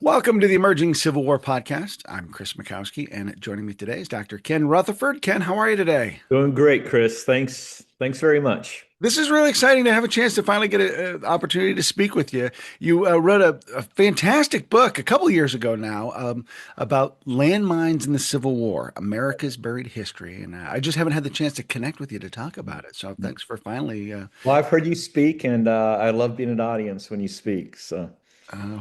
Welcome to the Emerging Civil War podcast. I'm Chris Mikowski, and joining me today is Dr. Ken Rutherford. Ken, how are you today? Doing great, Chris. Thanks very much. This is really exciting to have a chance to finally get an opportunity to speak with you. You wrote a fantastic book a couple years ago now about landmines in the Civil War, America's Buried History. And I just haven't had the chance to connect with you to talk about it. So thanks for finally Well, I've heard you speak, and I love being an audience when you speak. So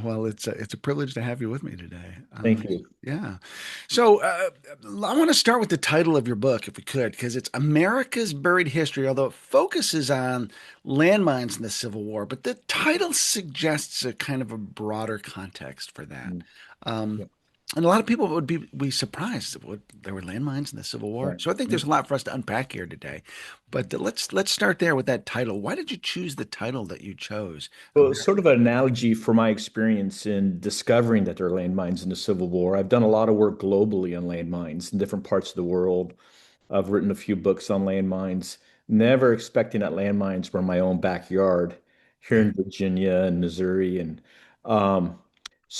well, it's a privilege to have you with me today. thank you. Yeah. So I want to start with the title of your book, if we could, because it's America's Buried History, although it focuses on landmines in the Civil War, but the title suggests a kind of a broader context for that. Mm, Um, yeah, and a lot of people would be surprised that there were landmines in the Civil War. right. So I think there's a lot for us to unpack here today. But let's start there with that title. Why did you choose the title that you chose? Well, it's sort of an analogy for my experience in discovering that there are landmines in the Civil War. I've done a lot of work globally on landmines in different parts of the world. I've written a few books on landmines, never expecting that landmines were in my own backyard here Yeah. in Virginia and Missouri. And um,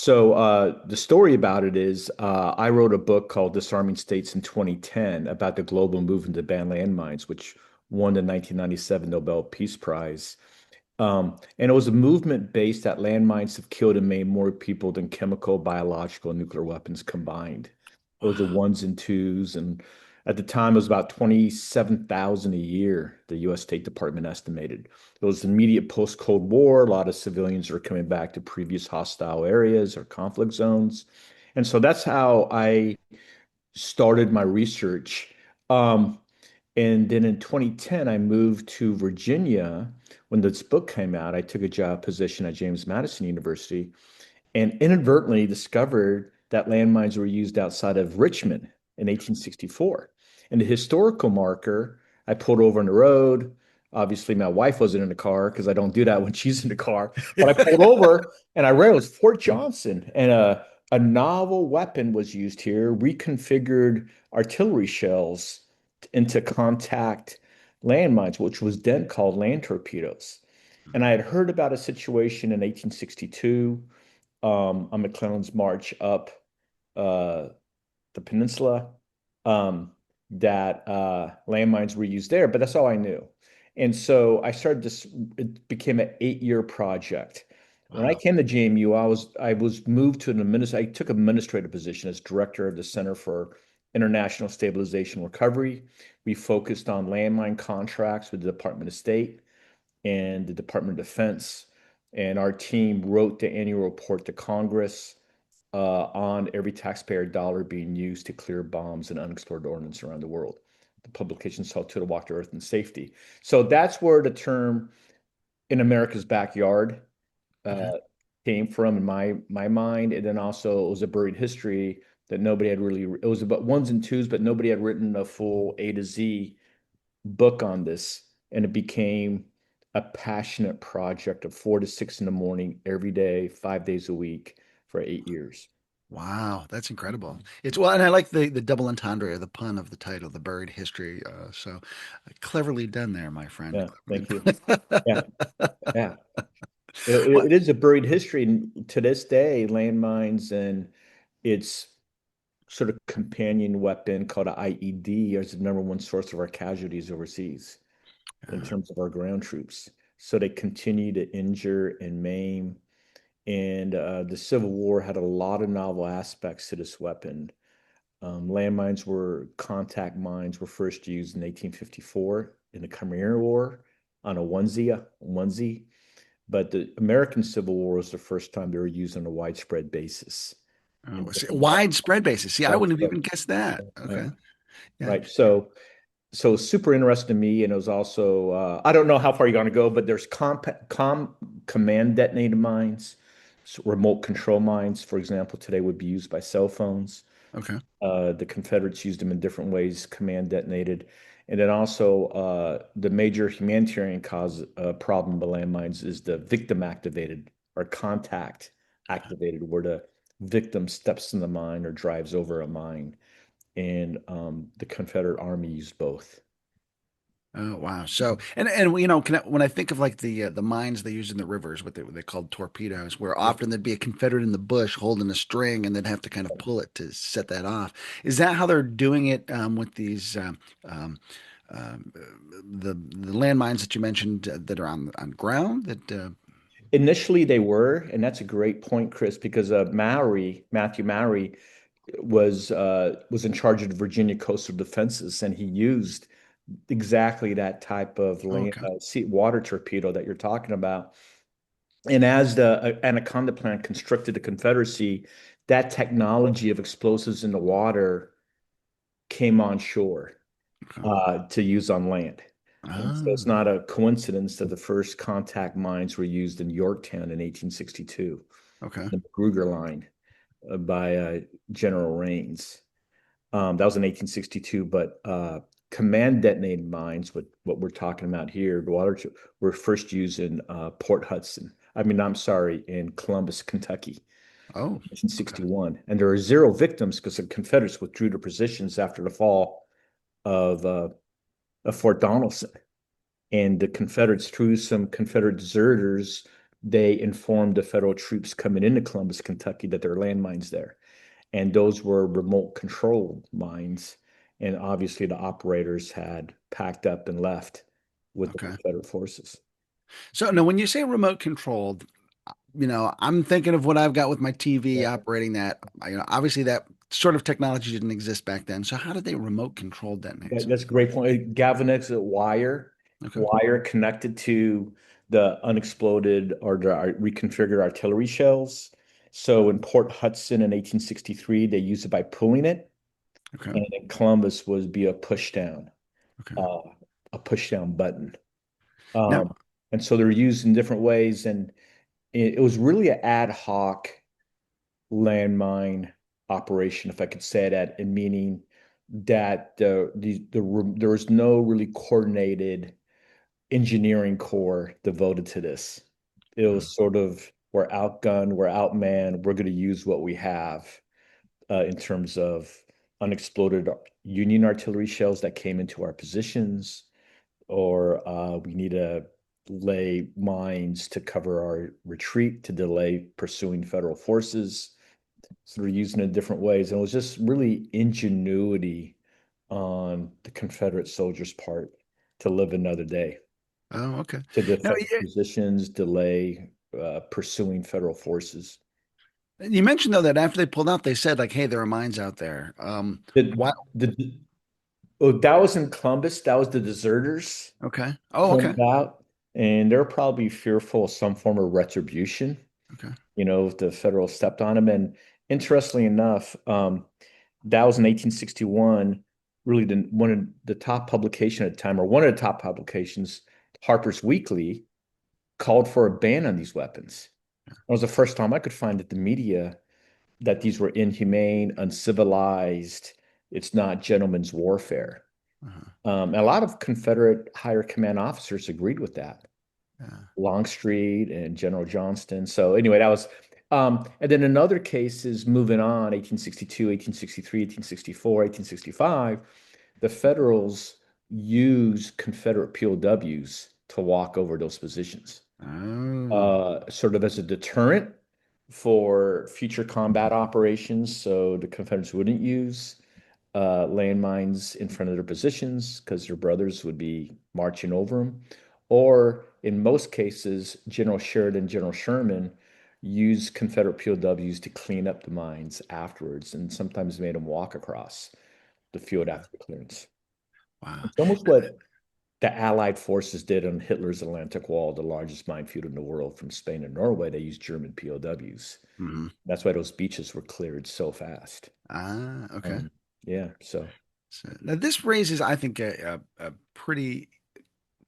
the story about it is I wrote a book called Disarming States in 2010 about the global movement to ban landmines, which won the 1997 Nobel Peace Prize. And it was a movement based that landmines have killed and maimed more people than chemical, biological, and nuclear weapons combined. It was the Wow. ones and twos. And at the time, it was about 27,000 a year, the US State Department estimated. It was immediate post-Cold War. A lot of civilians were coming back to previous hostile areas or conflict zones. And so that's how I started my research. Um, and then in 2010, I moved to Virginia. When this book came out, I took a job position at James Madison University and inadvertently discovered that landmines were used outside of Richmond in 1864. And the historical marker, I pulled over on the road. Obviously, my wife wasn't in the car because I don't do that when she's in the car. But I pulled over and I read it was Fort Johnson, and a novel weapon was used here, reconfigured artillery shells into contact landmines, which was then called land torpedoes. And I had heard about a situation in 1862 on McClellan's march up uh, the peninsula, that landmines were used there, but that's all I knew. And so I started this, it became an 8-year project. When I Wow. came to JMU, I was moved to I took an administrative position as director of the Center for International Stabilization and Recovery. We focused on landmine contracts with the Department of State and the Department of Defense. And our team wrote the annual report to Congress on every taxpayer dollar being used to clear bombs and unexploded ordnance around the world. The publication is called To the Walk to Earth and Safety. So that's where the term "in America's backyard" Okay. uh, came from in my mind. And then also it was a buried history that nobody had really. It was about ones and twos, but nobody had written a full A to Z book on this, and it became a passionate project of 4 to 6 in the morning every day, 5 days a week for 8 years. Wow, that's incredible. It's well, and I like the double entendre or the pun of the title, The Buried History. So cleverly done there, my friend. Yeah, Cleverly thank you. Yeah, done. yeah. It is a buried history. And to this day, landmines and its sort of companion weapon called an IED is the number one source of our casualties overseas in Uh, terms of our ground troops. So they continue to injure and maim. And the Civil War had a lot of novel aspects to this weapon. Landmines were contact mines were first used in 1854 in the Crimean War on a onesie. But the American Civil War was the first time they were used on a widespread basis in oh, different parts. widespread basis. See, I wouldn't have Widespread. even guessed that. Yeah. Okay. Yeah. Right. So super interesting to me, and it was also I don't know how far you're going to go, but there's command detonated mines, so remote control mines, for example, today would be used by cell phones. Okay. The Confederates used them in different ways, command detonated. And then also the major humanitarian cause problem with landmines is the victim activated or contact activated, where the victim steps in the mine or drives over a mine. And the Confederate Army used both. Oh wow! So and you know, when I think of like the mines they use in the rivers, what they called torpedoes, where often there'd be a Confederate in the bush holding a string, and they'd have to kind of pull it to set that off. Is that how they're doing it with these um, the landmines that you mentioned that are on ground? That Initially, they were, and that's a great point, Chris, because Matthew Mowry, was in charge of the Virginia coastal defenses, and he used exactly that type of land, okay, water torpedo that you're talking about. And as the Anaconda Plan constructed the Confederacy, that technology of explosives in the water came on shore okay. to use on land. And so it's Ah, not a coincidence that the first contact mines were used in Yorktown in 1862, okay, the Magruder Line by General Rains. That was in 1862, but command detonated mines, what we're talking about here, were first used in Port Hudson. I mean, I'm sorry, in Columbus, Kentucky, oh, okay, 1861. And there were zero victims because the Confederates withdrew their positions after the fall of, uh, of Fort Donelson. And the Confederates, through some Confederate deserters, they informed the federal troops coming into Columbus, Kentucky, that there are landmines there. And those were remote control mines. And obviously, the operators had packed up and left with the okay. Confederate forces. So now, when you say remote controlled, you know, I'm thinking of what I've got with my TV Yeah. operating that. You know, obviously that sort of technology didn't exist back then. So how did they remote control detonates? That's a great point. Galvanics Okay, wire connected to the unexploded or the reconfigured artillery shells. So in Port Hudson in 1863, they used it by pulling it, okay, and in Columbus was be okay. uh, a push down button. Now, Um, and so they're used in different ways, and it was really an ad hoc landmine operation, if I could say that, in meaning that there was no really coordinated engineering corps devoted to this. It uh, was sort of we're outgunned, we're outmanned, we're going to use what we have in terms of unexploded Union artillery shells that came into our positions, or we need to lay mines to cover our retreat to delay pursuing federal forces. So they're using it in different ways. And it was just really ingenuity on the Confederate soldiers' part to live another day, oh, okay. to Now, defend positions, delay pursuing federal forces. you mentioned though that after they pulled out, they said like, "Hey, there are mines out there." The, Why? the, oh, that was in Columbus. That was the deserters Okay. Oh, okay. pointed out, and they're probably fearful of some form of retribution, Okay. if the federal stepped on them. And interestingly enough, that was in 1861. Really, one of the top publication at the time, or one of the top publications, Harper's Weekly, called for a ban on these weapons. It was the first time I could find that the media that these were inhumane, uncivilized. It's not gentleman's warfare. Uh-huh. And a lot of Confederate higher command officers agreed with that. Yeah. Longstreet and General Johnston. So anyway, that was, and then in other cases, moving on, 1862, 1863, 1864, 1865, the Federals used Confederate POWs to walk over those positions, Oh. sort of as a deterrent for future combat operations. So the Confederates wouldn't use landmines in front of their positions because their brothers would be marching over them. Or in most cases, General Sheridan, General Sherman used Confederate POWs to clean up the mines afterwards and sometimes made them walk across the field after the clearance. Wow. It's almost what the Allied forces did on Hitler's Atlantic Wall, the largest minefield in the world from Spain and Norway. They used German POWs. Hmm. That's why those beaches were cleared so fast. Ah, okay. Um, yeah, so So now this raises, I think, a pretty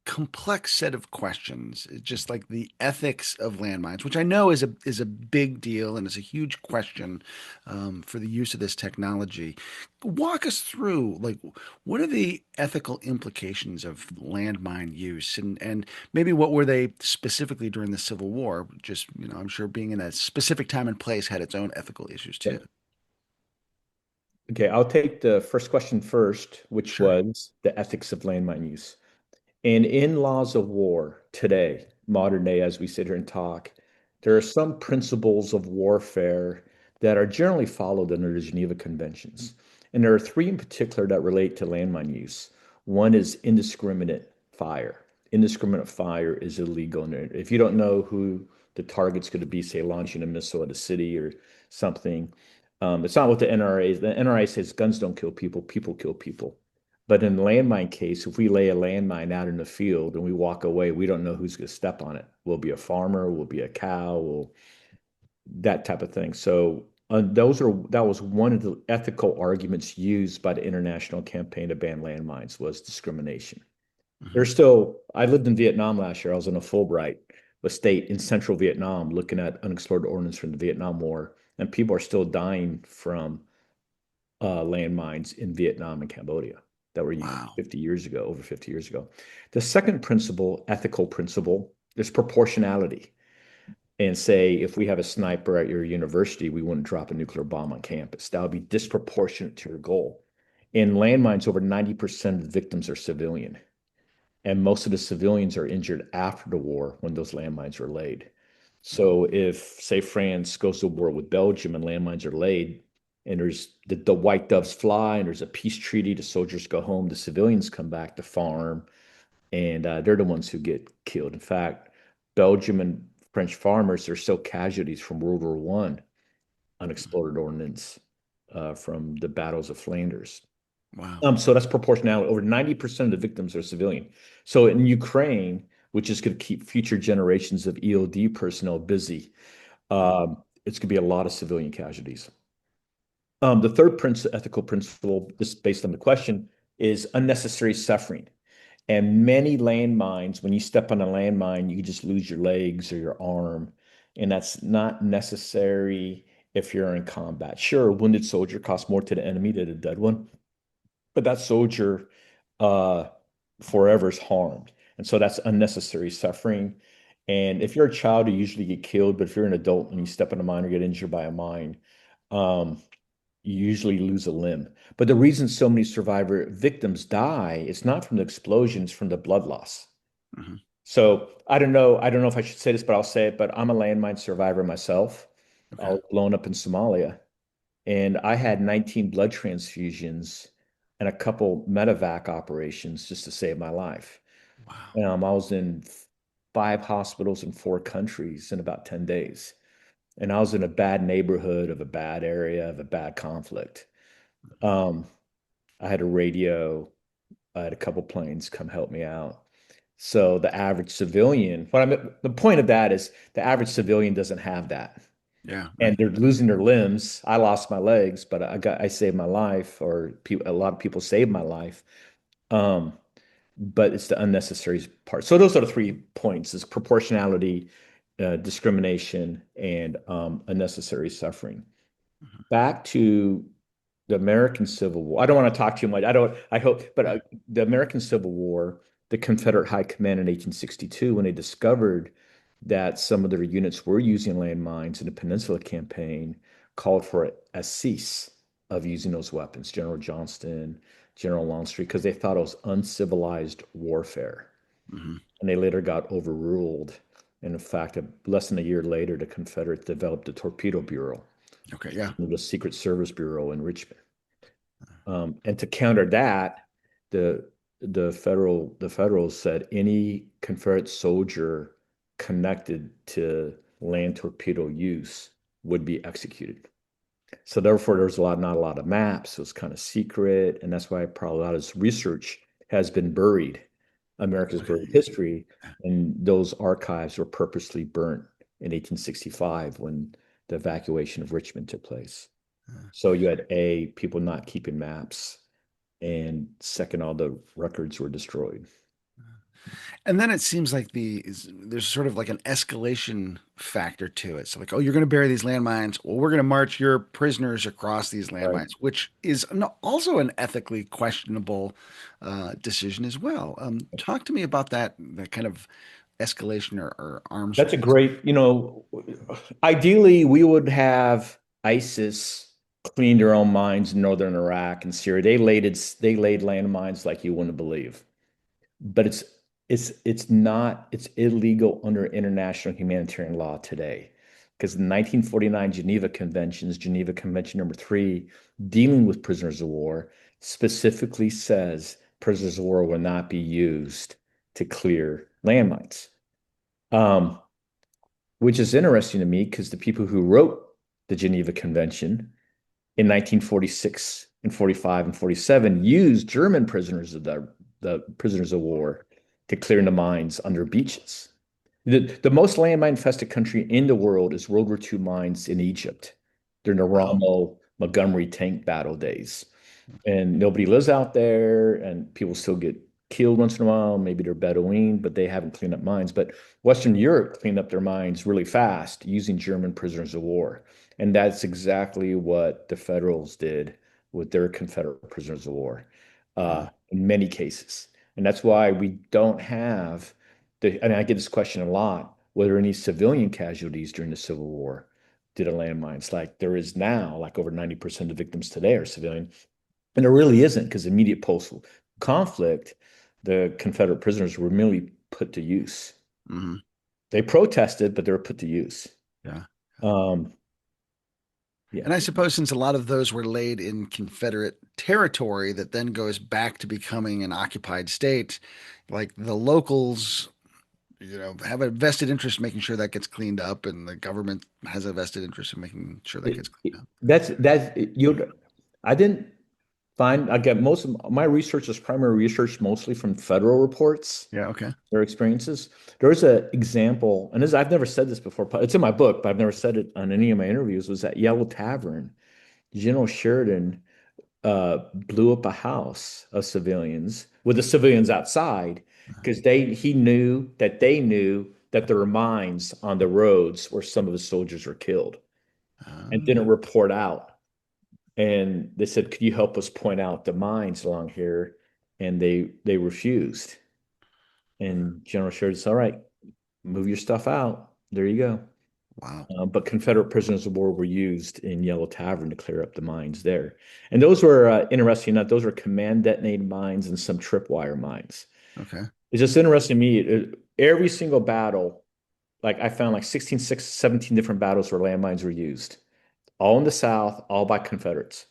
complex set of questions. It's just like the ethics of landmines, which I know is a big deal and is a huge question for the use of this technology. Walk us through, like, what are the ethical implications of landmine use, and maybe what were they specifically during the Civil War? Just, you know, I'm sure being in a specific time and place had its own ethical issues too. yep. Okay, I'll take the first question first, which Sure. was the ethics of landmine use. And in laws of war today, modern day, as we sit here and talk, there are some principles of warfare that are generally followed under the Geneva Conventions. And there are three in particular that relate to landmine use. One is indiscriminate fire. Indiscriminate fire is illegal. And if you don't know who the target's going to be, say, launching a missile at a city or something, it's not what the NRA is. The NRA says guns don't kill people, people kill people. But in the landmine case, if we lay a landmine out in the field and we walk away, we don't know who's going to step on it. We'll be a farmer, we'll be a cow, we'll, that type of thing. So that was one of the ethical arguments used by the international campaign to ban landmines was discrimination. Hmm. There's still, I lived in Vietnam last year. I was in a Fulbright, a state in central Vietnam, looking at unexploded ordnance from the Vietnam War, and people are still dying from landmines in Vietnam and Cambodia that were used Wow. 50 years ago, over 50 years ago. The second principle, ethical principle, is proportionality. And say, if we have a sniper at your university, we wouldn't drop a nuclear bomb on campus. That would be disproportionate to your goal. In landmines, over 90% of the victims are civilian. And most of the civilians are injured after the war when those landmines were laid. So if, say, France goes to war with Belgium and landmines are laid, and there's the white doves fly, and there's a peace treaty, the soldiers go home, the civilians come back to farm, and they're the ones who get killed. In fact, Belgium and French farmers are still casualties from World War One, unexploded ordnance from the battles of Flanders. Wow. So that's proportional. Over 90% of the victims are civilian. So in Ukraine, which is going to keep future generations of EOD personnel busy, it's going to be a lot of civilian casualties. The third ethical principle, just based on the question, is unnecessary suffering. And many landmines, when you step on a landmine, you just lose your legs or your arm. And that's not necessary if you're in combat. Sure, a wounded soldier costs more to the enemy than a dead one, but that soldier uh, forever is harmed. And so that's unnecessary suffering. And if you're a child, you usually get killed, but if you're an adult and you step on a mine or get injured by a mine, um, you usually lose a limb. But the reason so many survivor victims die is not from the explosions, from the blood loss. Hmm. So I don't know if I should say this, but I'll say it. But I'm a landmine survivor myself. I Okay. was blown up in Somalia, and I had 19 blood transfusions and a couple medevac operations just to save my life. Wow. I was in five hospitals in four countries in about 10 days. And I was in a bad neighborhood of a bad area of a bad conflict. Um, I had a radio, I had a couple planes come help me out. So the average civilian, the point of that is the average civilian doesn't have that. Yeah. And Right. they're losing their limbs. I lost my legs, but I saved my life, or a lot of people saved my life. Um, but it's the unnecessary part. So those are the 3 points: is proportionality, discrimination, and unnecessary suffering. Back to the American Civil War. I don't want to talk too much. I hope, but the American Civil War, the Confederate High Command in 1862, when they discovered that some of their units were using landmines in the Peninsula Campaign, called for a cease of using those weapons. General Johnston, General Longstreet, because they thought it was uncivilized warfare. Hmm. And they later got overruled. And in fact, less than a year later, the Confederates developed the Torpedo Bureau, Okay. Yeah. the Secret Service Bureau in Richmond. And to counter that, the the federals said any Confederate soldier connected to land torpedo use would be executed. So therefore, there's not a lot of maps. It was kind of secret, and that's why probably a lot of this research has been buried. America's buried Okay. history, and those archives were purposely burnt in 1865 when the evacuation of Richmond took place. Yeah. So you had people not keeping maps, and second, all the records were destroyed. And then it seems like there's sort of like an escalation factor to it. So like, oh, you're going to bury these landmines. Well, we're going to march your prisoners across these Right. landmines, which is also an ethically questionable decision as well. Talk to me about that kind of escalation or arms That's a race. great, ideally we would have ISIS clean their own mines in northern Iraq and Syria. They laid landmines like you wouldn't believe. But it's It's not, it's illegal under international humanitarian law today. Because the 1949 Geneva Conventions, Geneva Convention number 3, dealing with prisoners of war, specifically says prisoners of war will not be used to clear landmines. Um, which is interesting to me because the people who wrote the Geneva Convention in 1946 and 45 and 47 used German prisoners of the prisoners of war to clear the mines under beaches. The most landmine infested country in the world is World War II mines in Egypt during the Wow. Rommel Montgomery tank battle days, and nobody lives out there, and people still get killed once in a while. Maybe they're Bedouin, but they haven't cleaned up mines. But Western Europe cleaned up their mines really fast using German prisoners of war. And that's exactly what the Federals did with their Confederate prisoners of war Uh, in many cases. And that's why we don't have and I get this question a lot, whether any civilian casualties during the Civil War did a landmines like there is now, like over 90% of victims today are civilian. And there really isn't because immediate post conflict, the Confederate prisoners were merely put to use. mhm. They protested, but they were put to use. Yeah. Um, yeah. And I suppose since a lot of those were laid in Confederate territory that then goes back to becoming an occupied state, like the locals, have a vested interest in making sure that gets cleaned up, and the government has a vested interest in making sure that gets cleaned up. That's you. I didn't find. I get most of my research is primary research, mostly from federal reports, Yeah. Okay. their experiences. There's an example, and this I've never said this before. It's in my book, but I've never said it on any of my interviews. Was at Yellow Tavern. General Sheridan blew up a house of civilians with the civilians outside because they knew that there were mines on the roads where some of the soldiers were killed and Uh, didn't report out. And they said, "Could you help us point out the mines along here?" And they refused. And General Sheridan said, "All right, move your stuff out. There you go." wow. But Confederate prisoners of war were used in Yellow Tavern to clear up the mines there. And those were interesting enough, those were command detonated mines and some tripwire mines. Okay. It's just interesting to me. Every single battle, like I found like 16, 17 different battles where landmines were used, all in the South, all by Confederates.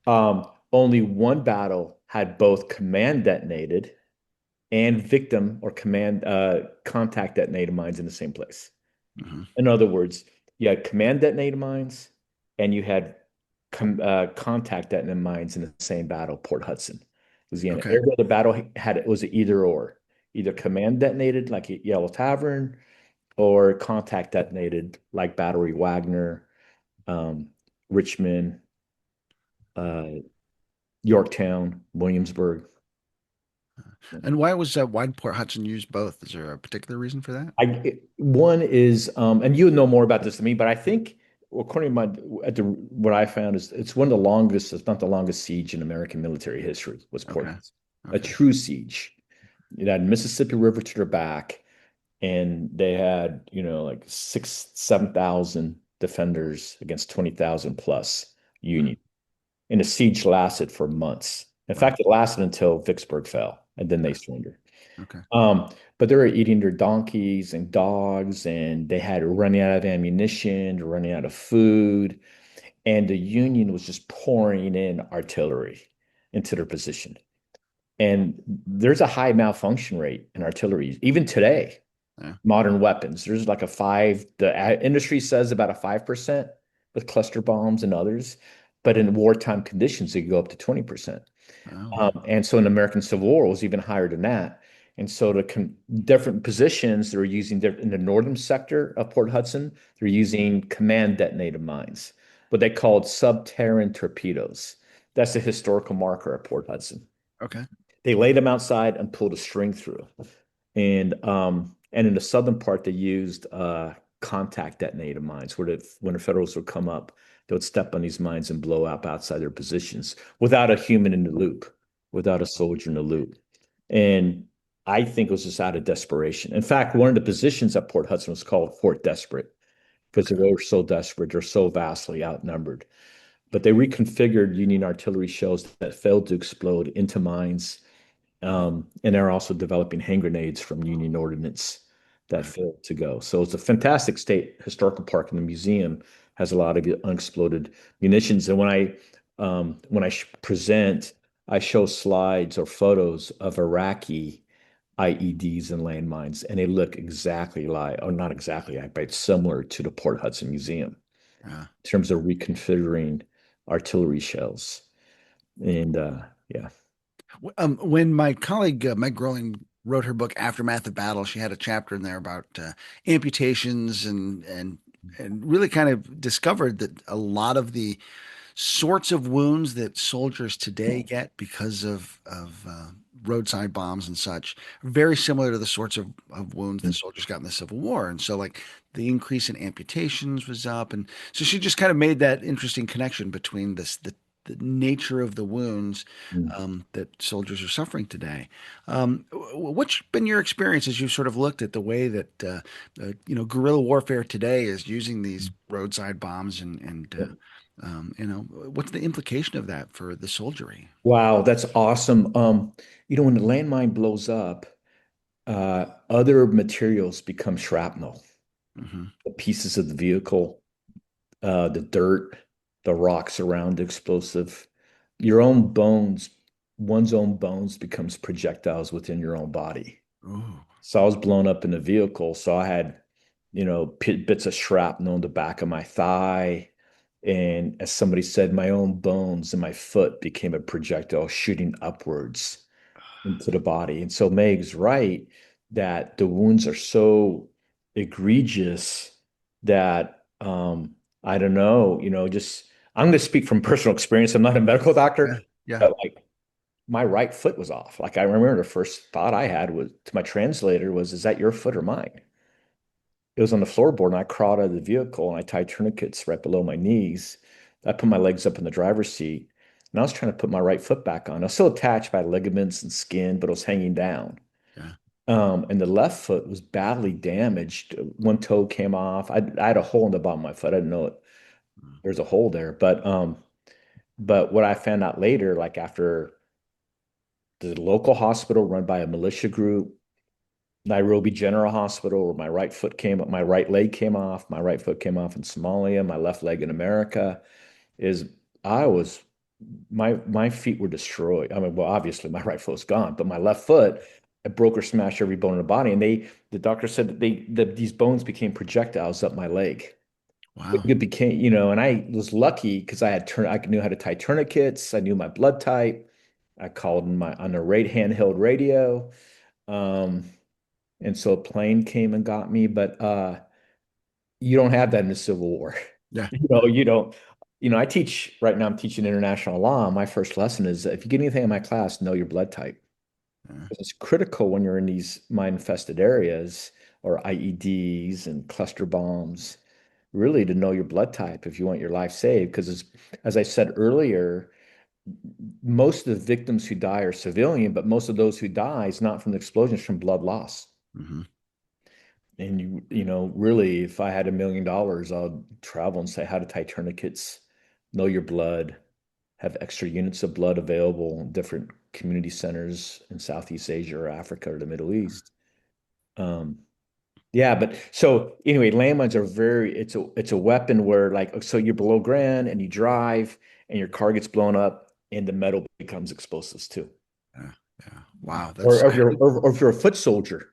Only one battle had both command detonated and victim or command contact detonated mines in the same place. Hmm. In other words, you had command detonated mines and you had contact detonated mines in the same battle, Port Hudson, Louisiana. Okay. Every other battle had it was either or, either command detonated like at Yellow Tavern, or contact detonated like Battery Wagner, um, Richmond, uh, Yorktown, Williamsburg. And why did Port Hudson use both? Is there a particular reason for that? One is, and you would know more about this than me, but I think, according to what I found is it's one of the longest, if not the longest siege in American military history was Port Okay. Hudson, a Okay. true siege. It had Mississippi River to their back, and they had, like 7,000 defenders against 20,000 plus Mm, Union. And the siege lasted for months. In wow. fact, it lasted until Vicksburg fell, and then they surrendered. Okay. Um, but they were eating their donkeys and dogs, and they had running out of ammunition, running out of food, and the Union was just pouring in artillery into their position. And there's a high malfunction rate in artillery, even today. Yeah. Modern weapons, there's like a five. The industry says about a 5% with cluster bombs and others, but in wartime conditions, it could go up to 20%. Oh, wow. And so in American Civil War, it was even higher than that. And so the different positions they're using in the northern sector of Port Hudson, they're using command detonated mines, what they called sub-Terran torpedoes. That's a historical marker at Port Hudson. Okay. They laid them outside and pulled a string through. And in the southern part, they used contact detonated mines, where when the Federals would come up, they would step on these mines and blow up outside their positions without a human in the loop, without a soldier in the loop. And I think it was just out of desperation. In fact, one of the positions at Port Hudson was called Fort Desperate because they Okay. were so desperate. They're so vastly outnumbered. But they reconfigured Union artillery shells that failed to explode into mines, And they're also developing hand grenades from Union ordnance that failed to go. So it's a fantastic state historical park, and the museum has a lot of unexploded munitions. And when I present, I show slides or photos of Iraqi IEDs and landmines, and they look exactly like, or not exactly like, but similar to the Port Hudson Museum Yeah. in terms of reconfiguring artillery shells. And yeah. When my colleague Meg Groening wrote her book Aftermath of Battle, she had a chapter in there about amputations and really kind of discovered that a lot of the sorts of wounds that soldiers today get because of roadside bombs and such are very similar to the sorts of wounds that soldiers got in the Civil War. And so, like, the increase in amputations was up, and so she just kind of made that interesting connection between the nature of the wounds that soldiers are suffering today. What's been your experience as you've sort of looked at the way that guerrilla warfare today is using these roadside bombs what's the implication of that for the soldiery? Wow, that's awesome. When the landmine blows up, other materials become shrapnel. Hmm. The pieces of the vehicle, the dirt, the rocks around the explosive, your own bones, one's own bones becomes projectiles within your own body. Ooh, So I was blown up in the vehicle. So I had, bits of shrapnel in the back of my thigh. And as somebody said, my own bones and my foot became a projectile shooting upwards into the body. And so Meg's right that the wounds are so egregious that I don't know, just I'm going to speak from personal experience. I'm not a medical yeah, doctor, yeah, but like my right foot was off. Like I remember the first thought I had was to my translator was, is that your foot or mine? It was on the floorboard, and I crawled out of the vehicle and I tied tourniquets right below my knees. I put my legs up in the driver's seat, and I was trying to put my right foot back on. I was still attached by ligaments and skin, but it was hanging down. yeah. And the left foot was badly damaged. One toe came off. I had a hole in the bottom of my foot. I didn't know it. Mm. There's a hole there, but what I found out later, like after the local hospital run by a militia group, Nairobi General Hospital, where my right leg came off, my right foot came off in Somalia, my left leg in America, is I was my feet were destroyed. I mean, well, obviously my right foot's gone, but my left foot, I broke or smashed every bone in the body. And the doctor said that these bones became projectiles up my leg. Wow. It became, and I was lucky because I knew how to tie tourniquets, I knew my blood type. I called on a handheld radio. Um, and so a plane came and got me, but you don't have that in the Civil War. Yeah, You don't. I teach right now. I'm teaching international law. My first lesson is if you get anything in my class, know your blood type. yeah, It's critical when you're in these mine-infested areas or IEDs and cluster bombs, really to know your blood type if you want your life saved. Because as I said earlier, most of the victims who die are civilian, but most of those who die is not from the explosions, from blood loss. hmm, And really, if I had $1 million, I'd travel and say how to tie tourniquets, know your blood, have extra units of blood available in different community centers in Southeast Asia or Africa or the Middle East. Um, yeah, but so anyway, landmines are it's a weapon where like so you're below ground and you drive and your car gets blown up and the metal becomes explosives too. yeah, yeah. Wow, Or, that's or if you're a foot soldier,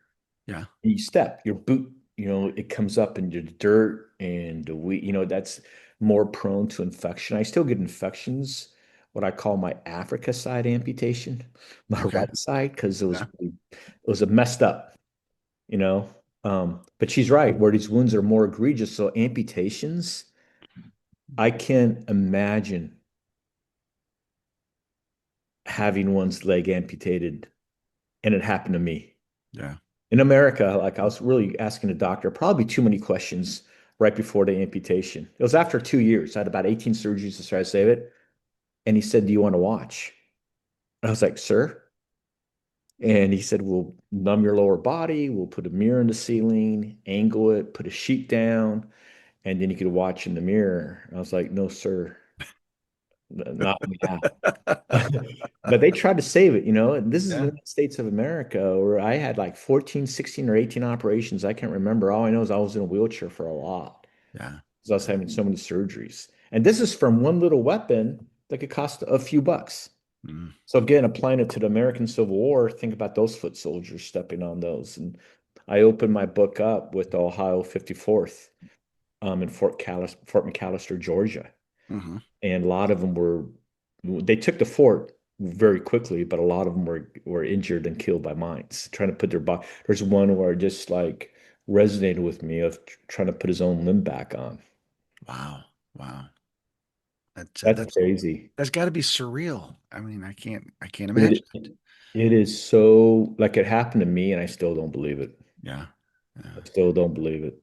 yeah, you step, your boot, it comes up into the dirt and the wheat, that's more prone to infection. I still get infections, what I call my Africa side amputation, my okay, right side, because yeah, it was a messed up, you know. But she's right, where these wounds are more egregious. So amputations, I can't imagine having one's leg amputated, and it happened to me. yeah, In America, like I was really asking the doctor probably too many questions right before the amputation. It was after 2 years. I had about 18 surgeries to try to save it. And he said, do you want to watch? I was like, sir. And he said, we'll numb your lower body. We'll put a mirror in the ceiling, angle it, put a sheet down, and then you could watch in the mirror. I was like, no, sir. Not, yeah. But they tried to save it, you know. And this is the Yeah, United States of America, where I had like 14, 16, or 18 operations. I can't remember. All I know is I was in a wheelchair for a lot yeah, because I was having so many surgeries. And this is from one little weapon that could cost a few bucks. mm, So again, applying it to the American Civil War, think about those foot soldiers stepping on those. And I opened my book up with the Ohio 54th in Fort McAllister, Georgia. hmm. And a lot of them were they took the fort very quickly, but a lot of them were injured and killed by mines trying to put their body. There's one where it just like resonated with me of trying to put his own limb back on. Wow, wow. That's That's crazy. that's got to be surreal. I mean, I can't It imagine it. it is so like it happened to me, and I still don't believe it. Yeah, yeah. I still don't believe it.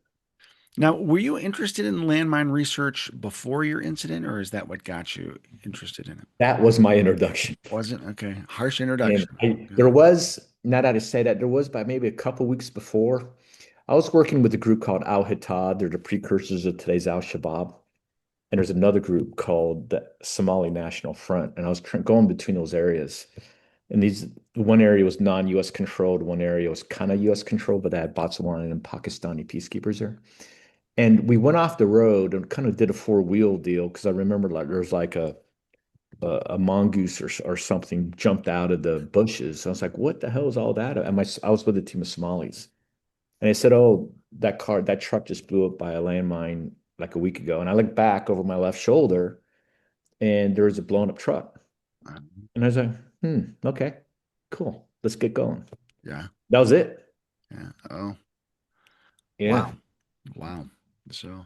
Now, were you interested in landmine research before your incident, or is that what got you interested in it? That was my introduction. Wasn't okay. Harsh And introduction. there Okay. was, now that I say that, there was by maybe a couple weeks before, I was working with a group called Al Hittad. They're the precursors of today's Al Shabaab. And there's another group called the Somali National Front. And I was going between those areas. And one area was non-US controlled, one area was kind of US controlled, but they had Botswana and Pakistani peacekeepers there. And we went off the road and kind of did a four-wheel deal because I remember like there was like a mongoose or something jumped out of the bushes. I was like, what the hell is all that? And I was with a team of Somalis. And they said, oh, that truck just blew up by a landmine like a week ago. And I looked back over my left shoulder and there was a blown up truck. And I was like, okay, cool. Let's get going. Yeah, That was it. yeah. Oh, Yeah. wow, wow. So,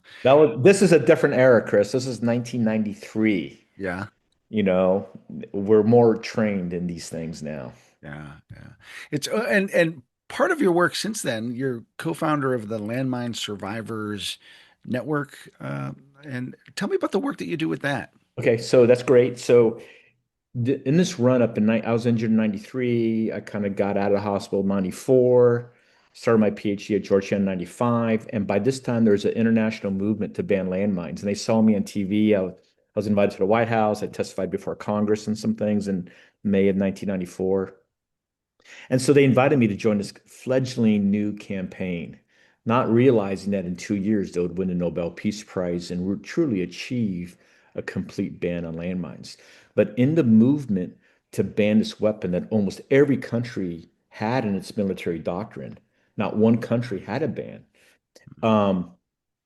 This is a different era, Chris. This is 1993. yeah, You know, we're more trained in these things now. yeah, yeah. It's and part of your work since then, you're co-founder of the Landmine Survivors Network. And tell me about the work that you do with that. Okay, so that's great. So in this run up I was injured in 93. I kind of got out of the hospital in 94, started my PhD at Georgetown in 95. And by this time, there was an international movement to ban landmines. And they saw me on TV. I was invited to the White House. I testified before Congress and some things in May of 1994. And so they invited me to join this fledgling new campaign, not realizing that in 2 years they would win a Nobel Peace Prize and truly achieve a complete ban on landmines. But in the movement to ban this weapon that almost every country had in its military doctrine, not one country had a ban. Um,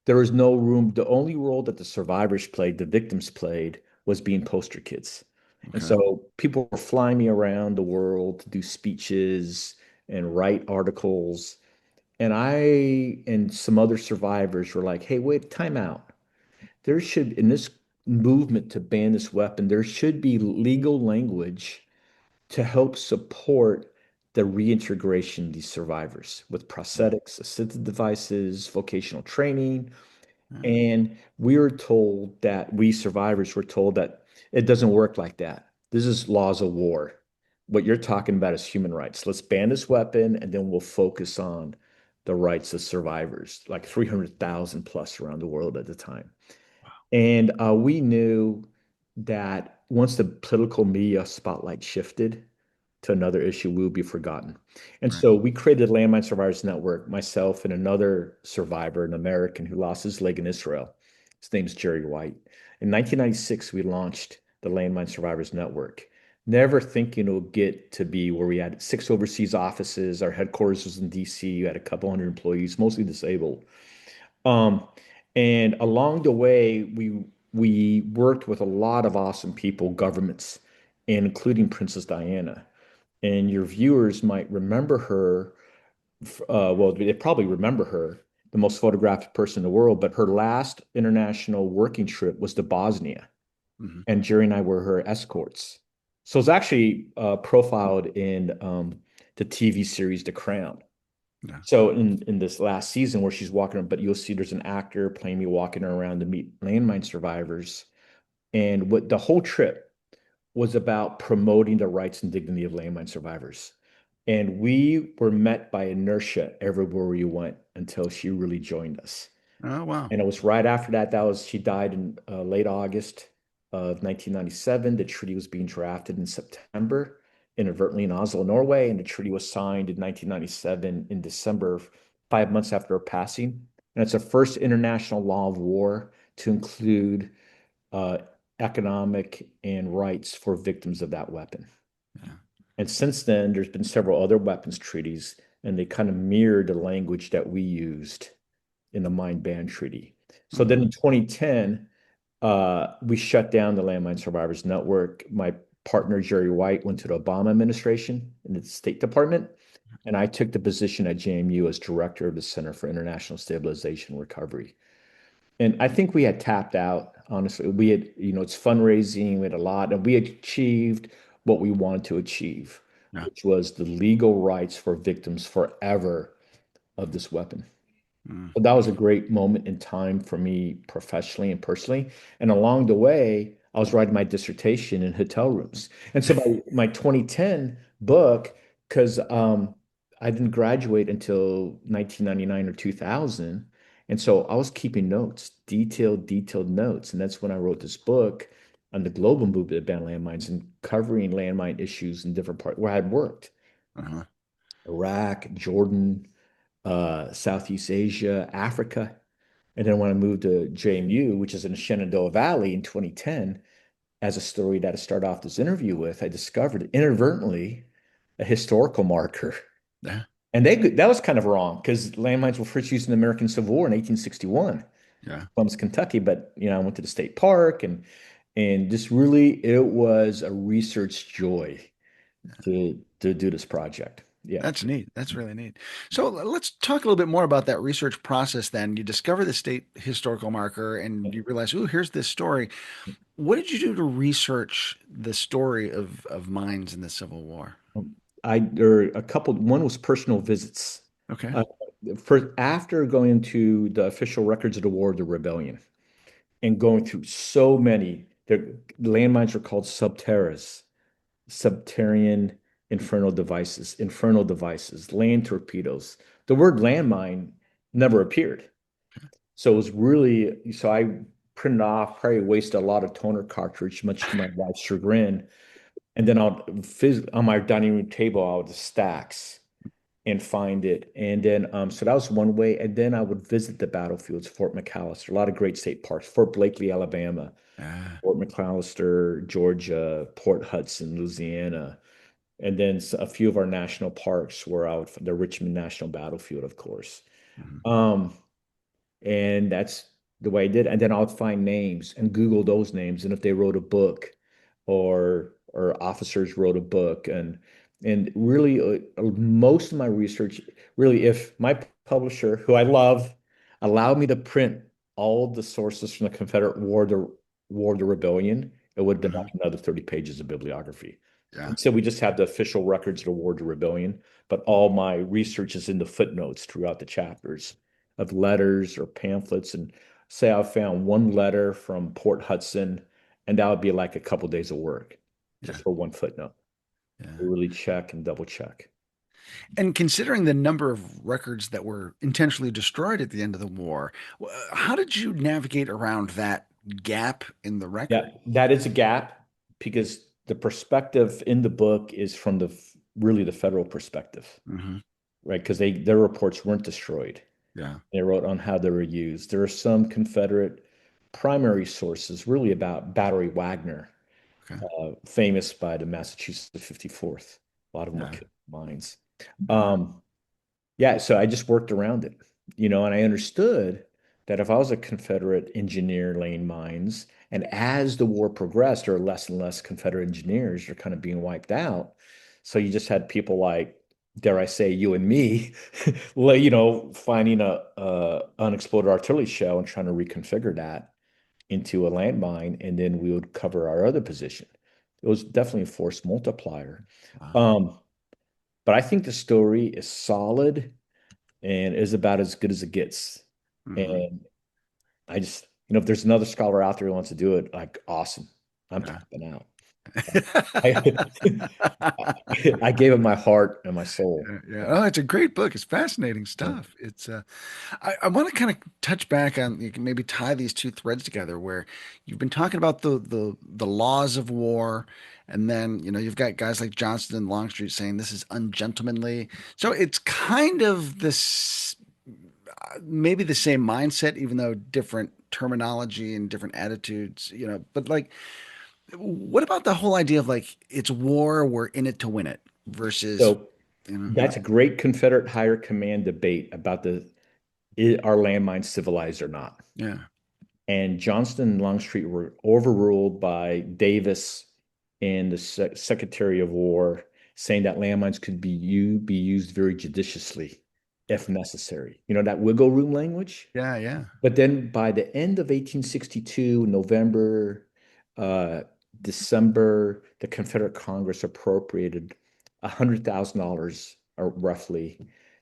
there was no room. The only role that the survivors played, the victims played, was being poster kids. And Okay. so people were flying me around the world to do speeches and write articles. And I and some other survivors were like, hey, wait, time out. There should, in this movement to ban this weapon, there should be legal language to help support the reintegration of these survivors with prosthetics, assistive devices, vocational training, Yeah. and we were told that we survivors were told that it doesn't work like that. This is laws of war. What you're talking about is human rights. Let's ban this weapon and then we'll focus on the rights of survivors, like 300,000 plus around the world at the time. And we knew that once the political media spotlight shifted to another issue, we would be forgotten. And Right. so we created Landmine Survivors Network, myself and another survivor, an American who lost his leg in Israel. His name's Jerry White. In 1996, we launched the Landmine Survivors Network, never thinking it would get to be where we had 6 overseas offices. Our headquarters was in DC. We had a couple hundred employees, mostly disabled. Um, and along the way, we worked with a lot of awesome people, governments, including Princess Diana. And your viewers might remember her. Well, they probably remember her, the most photographed person in the world. But her last international working trip was to Bosnia, Hmm. and Jerry and I were her escorts. So it's actually profiled in the TV series The Crown. Yeah. So in this last season where she's walking around, but you'll see there's an actor playing me walking around to meet landmine survivors. And what the whole trip was about promoting the rights and dignity of landmine survivors. And we were met by inertia everywhere we went until she really joined us. Oh, wow. And it was right after that, she died in late August of 1997. The treaty was being drafted in September, inadvertently in Oslo, Norway, and the treaty was signed in 1997 in December, 5 months after her passing. And it's the first international law of war to include uh, economic and rights for victims of that weapon. Yeah. And since then, there's been several other weapons treaties, and they kind of mirror the language that we used in the Mine Ban Treaty. So then Hmm. in 2010, we shut down the Landmine Survivors Network. My partner, Jerry White, went to the Obama administration in the State Department, and I took the position at JMU as director of the Center for International Stabilization and Recovery. And I think we had tapped out, honestly. We had, it's fundraising, we had a lot, and we had achieved what we wanted to achieve, Yeah. which was the legal rights for victims forever of this weapon. Mm. So that was a great moment in time for me professionally and personally. And along the way, I was writing my dissertation in hotel rooms. And so by my 2010 book, because I didn't graduate until 1999 or 2000. And so I was keeping notes, detailed notes. And that's when I wrote this book on the global movement of ban landmines and covering landmine issues in different parts where I had worked. Uh-huh. Iraq, Jordan, Southeast Asia, Africa. And then when I moved to JMU, which is in the Shenandoah Valley in 2010, as a story that I started off this interview with, I discovered inadvertently a historical marker. Yeah. And that was kind of wrong because landmines were first used in the American Civil War in 1861, Yeah. Columbus, Kentucky. But I went to the state park and just really it was a research joy to do this project. Yeah. That's neat. That's really neat. So let's talk a little bit more about that research process then. You discover the state historical marker and you realize, oh, here's this story. What did you do to research the story of mines in the Civil War? There were a couple. One was personal visits. Okay. Uh, for after going into the official records of the War of the Rebellion and going through so many, the landmines are called subterras, subterranean infernal devices, land torpedoes. The word landmine never appeared. So it was really, so I printed off, probably wasted a lot of toner cartridge, much to my wife's chagrin. And then on my dining room table, I would just stacks and find it. And then, so that was one way. And then I would visit the battlefields, Fort McAllister, a lot of great state parks, Fort Blakely, Alabama, Ah, Fort McAllister, Georgia, Port Hudson, Louisiana. And then a few of our national parks were out, the Richmond National Battlefield, of course. mhm. Um, and that's the way I did. And then I would find names and Google those names. And if they wrote a book or officers wrote a book and really most of my research, really, if my publisher, who I love, allowed me to print all the sources from the Confederate War, the Rebellion, it would have been Mhm. like another 30 pages of bibliography. Yeah. And so we just have the official records of the War, the Rebellion, but all my research is in the footnotes throughout the chapters of letters or pamphlets. And say I found one letter from Port Hudson, and that would be like a couple days of work just Yeah. for one footnote. Yeah. To really check and double check. And considering the number of records that were intentionally destroyed at the end of the war, how did you navigate around that gap in the Yeah, record? that is a gap because the perspective in the book is from really the federal perspective, Hmm. right? Because their reports weren't destroyed. Yeah. They wrote on how they were used. There are some Confederate primary sources really about Battery Wagner, Okay. famous by the Massachusetts 54th. A lot of them were Yeah. killed in mines. Yeah. Um, yeah, so I just worked around it, and I understood that if I was a Confederate engineer laying mines, and as the war progressed, there were less and less Confederate engineers are kind of being wiped out. So you just had people like, dare I say, you and me, finding a unexploded artillery shell and trying to reconfigure that into a landmine, and then we would cover our other position. It was definitely a force multiplier. Wow. Um, but I think the story is solid and is about as good as it gets. Hmm. And I just, if there's another scholar out there who wants to do it, like awesome. I'm Yeah. tapping out. I, I gave it my heart and my soul. Yeah, yeah. Oh, it's a great book. It's fascinating Yeah. stuff. I want to kind of touch back on, you can maybe tie these two threads together where you've been talking about the laws of war, and then, you've got guys like Johnston and Longstreet saying this is ungentlemanly. So it's kind of this, maybe the same mindset, even though different terminology and different attitudes, but like, what about the whole idea of like, it's war, we're in it to win it versus, So you know, that's a great Confederate higher command debate about are landmines civilized or not. yeah, And Johnston and Longstreet were overruled by Davis and the Secretary of War, saying that landmines could be used very judiciously if necessary. You know that wiggle room language? yeah, yeah. But then by the end of 1862, November, uh, December, the Confederate Congress appropriated $100,000 or roughly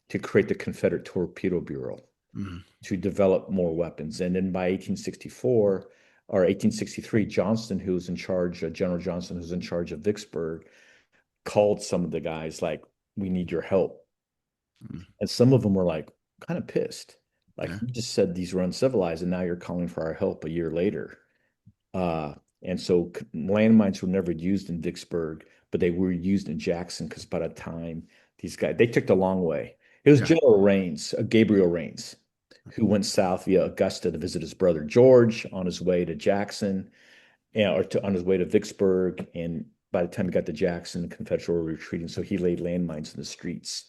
to create the Confederate Torpedo Bureau Mhm. to develop more weapons. And then by 1864 or 1863, Johnston, who was in charge, General Johnston, who's in charge of Vicksburg, called some of the guys like, "We need your help." Mhm. And some of them were like kind of pissed. Like, Yeah, you just said these were uncivilized, and now you're calling for our help a year later. And so landmines were never used in Vicksburg, but they were used in Jackson because by the time these guys, they took the long way. It was yeah. General Rains, Gabriel Rains, who went south via Augusta to visit his brother George on his way to Jackson, on his way to Vicksburg. And by the time he got to Jackson, the Confederates were retreating. So he laid landmines in the streets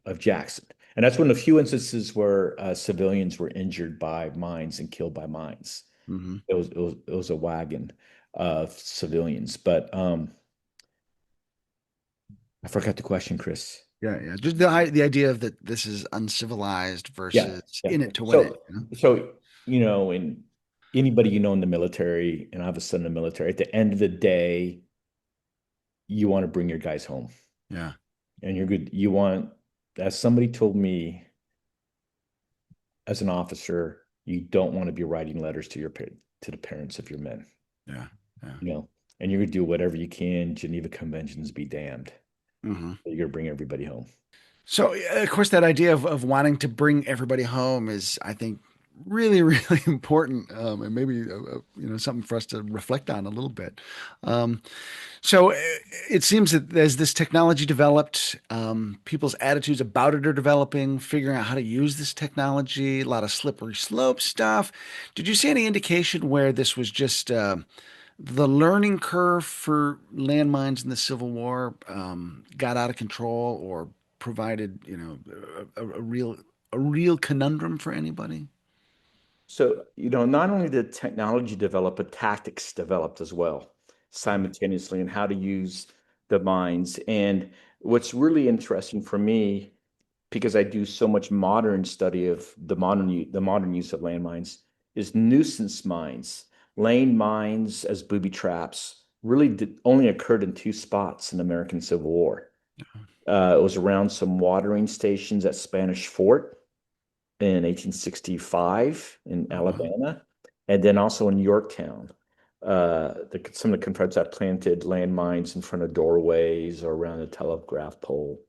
of Jackson. And that's one of the few instances where civilians were injured by mines and killed by mines. Hmm. It was a wagon of civilians. But I forgot the question, Chris. Yeah, yeah. Just the idea of that this is uncivilized Yeah, versus yeah. in it to win it. So so and anybody in the military, and I have a son in the military, at the end of the day, you want to bring your guys home. Yeah, And you're good. As somebody told me as an officer, you don't want to be writing letters to the parents of your men, yeah, yeah. you know, and you're gonna do whatever you can. Geneva Conventions be damned. Hmm. You're gonna bring everybody home. So, of course, that idea of wanting to bring everybody home is, I think, really, really important, and maybe something for us to reflect on a little bit. Um, So it seems that as this technology developed, people's attitudes about it are developing, figuring out how to use this technology, a lot of slippery slope stuff. Did you see any indication where this was just the learning curve for landmines in the Civil War got out of control or provided, a real conundrum for anybody? So, not only did technology develop, but tactics developed as well simultaneously and how to use the mines. And what's really interesting for me, because I do so much modern study of the modern use of landmines, is nuisance mines. Lane mines as booby traps really only occurred in two spots in the American Civil War. It was around some watering stations at Spanish Fort in 1865 in Oh, wow. Alabama, and then also in Yorktown. Some of the Confederates had planted landmines in front of doorways or around the telegraph pole,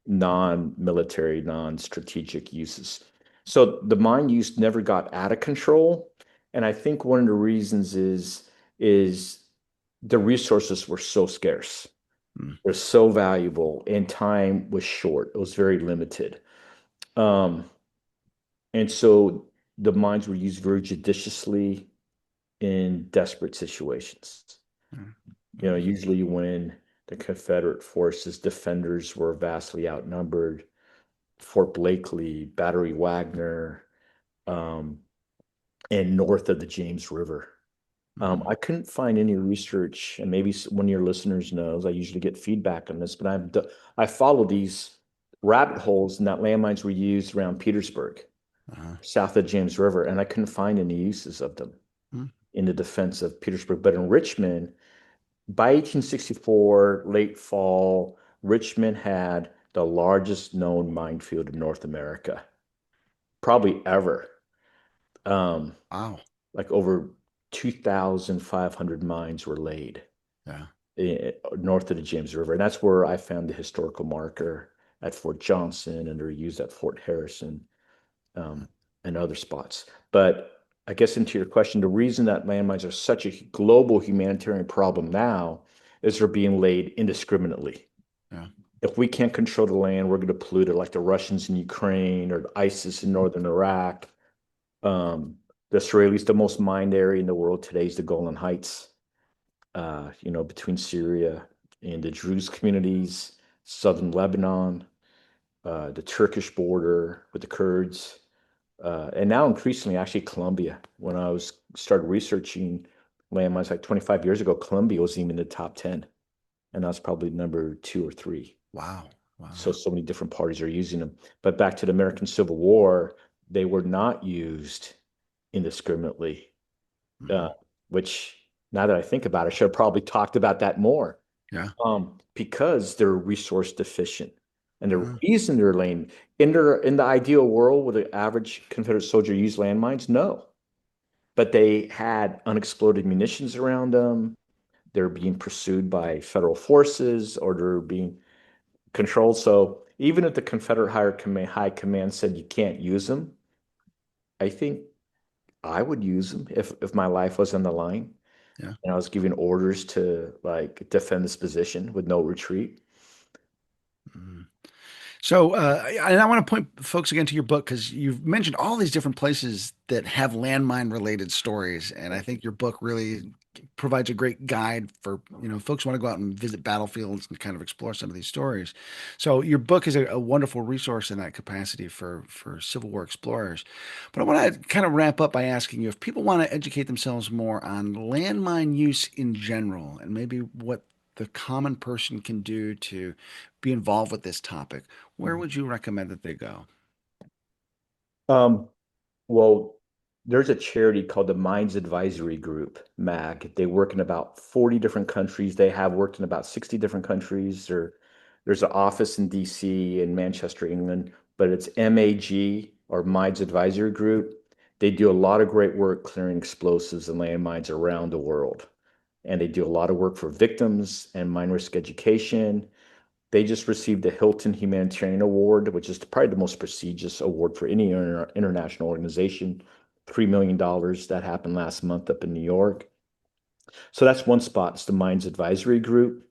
non-military, non-strategic uses. So the mine use never got out of control, and I think one of the reasons is the resources were so scarce. Mm, They're so valuable, and time was short. It was very limited. Um, and so the mines were used very judiciously in desperate situations. mm, mm, Usually when the Confederate forces defenders were vastly outnumbered, Fort Blakely, Battery Wagner, um, and north of the James River. mm, I couldn't find any research, and maybe one of your listeners knows. I usually get feedback on this, but I follow these rabbit holes, and that landmines were used around Petersburg, uh-huh, south of James River, and I couldn't find any uses of them mm, in the defense of Petersburg. But in Richmond, by 1864, late fall, Richmond had the largest known minefield in North America, probably ever. Um, wow. like over 2,500 mines were laid. Yeah. north of the James River. And that's where I found the historical marker at Fort Johnson, and they're used at Fort Harrison, um, and other spots. But I guess into your question, the reason that landmines are such a global humanitarian problem now is they're being laid indiscriminately. Yeah. If we can't control the land, we're going to pollute it like the Russians in Ukraine or ISIS in northern Iraq. The Israelis, the most mined area in the world today is the Golan Heights, between Syria and the Druze communities, southern Lebanon, the Turkish border with the Kurds, and now increasingly actually Colombia. When I was started researching landmines like 25 years ago, Colombia was even in the top 10, and that's probably number two or three. Wow. Wow. So many different parties are using them. But back to the American Civil War, they were not used indiscriminately, uh, Mhm. which now that I think about it, I should have probably talked about that more, Yeah. because they're resource deficient. And the Yeah. reason they're laying in the ideal world, would the average Confederate soldier use landmines? No. But they had unexploded munitions around them. They're being pursued by federal forces, or they're being controlled. So even if the Confederate high command said you can't use them, I think I would use them if my life was on the line Yeah. and I was giving orders to like defend this position with no retreat. Mhm. So, and I want to point folks again to your book because you've mentioned all these different places that have landmine related stories, and I think your book really provides a great guide for folks who want to go out and visit battlefields and kind of explore some of these stories. So, your book is a wonderful resource in that capacity for Civil War explorers. But I want to kind of wrap up by asking you if people want to educate themselves more on landmine use in general, and maybe what the common person can do to be involved with this topic, where would you recommend that they go? Um, well, there's a charity called the Mines Advisory Group, MAG. They work in about 40 different countries. They have worked in about 60 different countries. There's an office in DC and Manchester, England, but it's MAG, or Mines Advisory Group. They do a lot of great work clearing explosives and landmines around the world. And they do a lot of work for victims and mine risk education. They just received the Hilton Humanitarian Award, which is probably the most prestigious award for any international organization. $3 million that happened last month up in New York. So that's one spot. It's the Mines Advisory Group.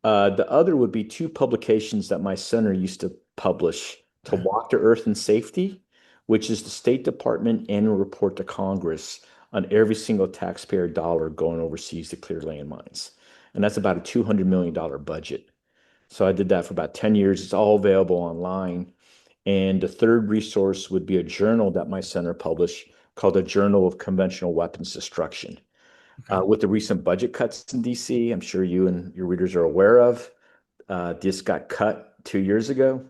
The other would be two publications that my center used to publish: To Yeah. Walk to Earth and Safety, which is the State Department annual report to Congress on every single taxpayer dollar going overseas to clear landmines. And that's about a $200 million budget. So I did that for about 10 years. It's all available online. And the third resource would be a journal that my center published called the Journal of Conventional Weapons Destruction. Okay. With the recent budget cuts in DC, I'm sure you and your readers are aware of. This got cut 2 years ago.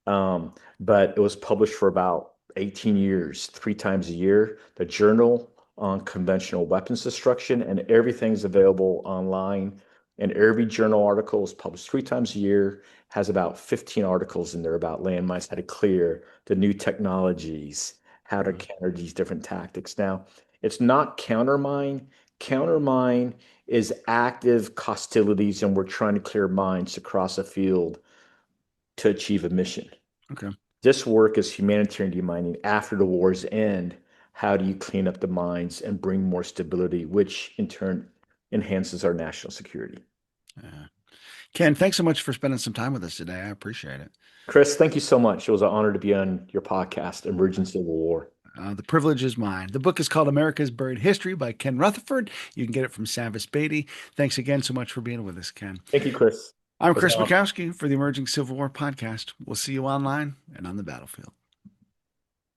But it was published for about 18 years, three times a year. The Journal on Conventional Weapons Destruction, and everything's available online. And every journal article is published three times a year, has about 15 articles in there about landmines, how to clear, the new technologies, how to Yeah. counter these different tactics. Now, it's not countermine. Countermine is active hostilities, and we're trying to clear mines across a field to achieve a mission. Okay. This work is humanitarian demining after the war's end. How do you clean up the mines and bring more stability, which in turn enhances our national security? Yeah. Ken, thanks so much for spending some time with us today. I appreciate it. Chris, thank you so much. It was an honor to be on your podcast, Emerging Civil War. The privilege is mine. The book is called America's Buried History by Ken Rutherford. You can get it from Savis Beatty. Thanks again so much for being with us, Ken. Thank you, Chris. I'm It was an Chris honor. Mikowski for the Emerging Civil War podcast. We'll see you online and on the battlefield.